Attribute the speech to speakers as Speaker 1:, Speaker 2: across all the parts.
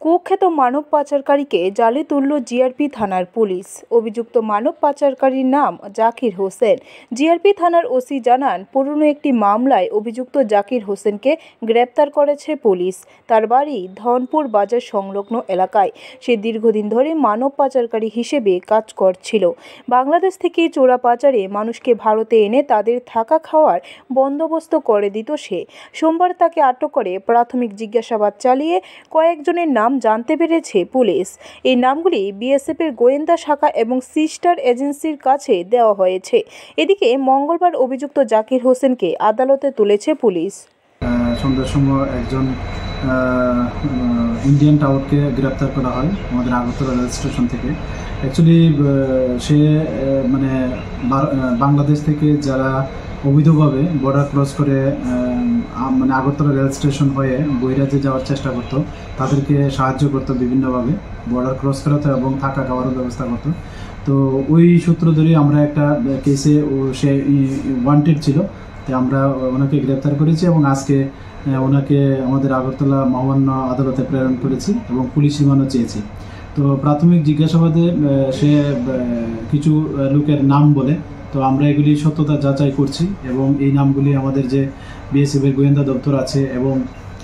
Speaker 1: কুখ্যাত মানব পাচারকারীকে জালে তুলল জিআরপি থানার পুলিশ। অভিযুক্ত মানব পাচারকারীর নাম জাকির হোসেন। জিআরপি থানার ওসি জানান, পুরনো একটি মামলায় অভিযুক্ত জাকির হোসেনকে গ্রেপ্তার করেছে পুলিশ। তার বাড়ি ধনপুর বাজার সংলগ্ন এলাকায়। সে দীর্ঘদিন ধরে মানব পাচারকারী হিসেবে কাজ করছিল। বাংলাদেশ থেকে চোরা পাচারে মানুষকে ভারতে এনে তাদের থাকা খাওয়ার বন্দোবস্ত করে দিত সে। সোমবার তাকে আটক করে প্রাথমিক জিজ্ঞাসাবাদ চালিয়ে কয়েকজনের নাম জানতে পেরেছে পুলিশ। এই নামগুলি বিএসএফ এর গোয়েন্দা শাখা এবং সিস্টার এজেন্সির কাছে দেওয়া হয়েছে। এদিকে মঙ্গলবার অভিযুক্ত জাকির হোসেনকে আদালতে তুলেছে পুলিশ।
Speaker 2: সন্ধ্যার সময় একজন ইন্ডিয়ান টাউটকে গ্রেপ্তার করা হয় আমাদের আগরতলা রেল স্টেশন থেকে। অ্যাকচুয়ালি সে মানে বাংলাদেশ থেকে যারা অবৈধভাবে বর্ডার ক্রস করে মানে আগরতলা রেল স্টেশন হয়ে বহিরাজ্যে যাওয়ার চেষ্টা করতো, তাদেরকে সাহায্য করতো বিভিন্নভাবে বর্ডার ক্রস করাতো এবং থাকা খাওয়ারও ব্যবস্থা করতো। তো ওই সূত্র ধরে আমরা একটা কেসে সে ওয়ান্টেড ছিল, তো আমরা ওনাকে গ্রেপ্তার করেছি এবং আজকে ওনাকে আমাদের আগরতলা মহামান্য আদালতে প্রেরণ করেছি এবং পুলিশ রিমান্ডও চেয়েছি। তো প্রাথমিক জিজ্ঞাসাবাদে সে কিছু লোকের নাম বলে, তো আমরা এগুলি সত্যতা যাচাই করছি এবং এই নামগুলি আমাদের যে বিএসএফ এর গোয়েন্দা দপ্তর আছে এবং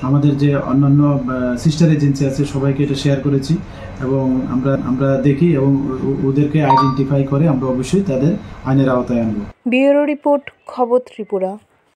Speaker 2: আমাদের যে অন্যান্য সিস্টার এজেন্সি আছে সবাইকে এটা শেয়ার করেছি এবং আমরা দেখি এবং ওদেরকে আইডেন্টিফাই করে আমরা অবশ্যই তাদের আইনের আওতায় আনবো।
Speaker 1: ব্যুরো রিপোর্ট, খবর ত্রিপুরা।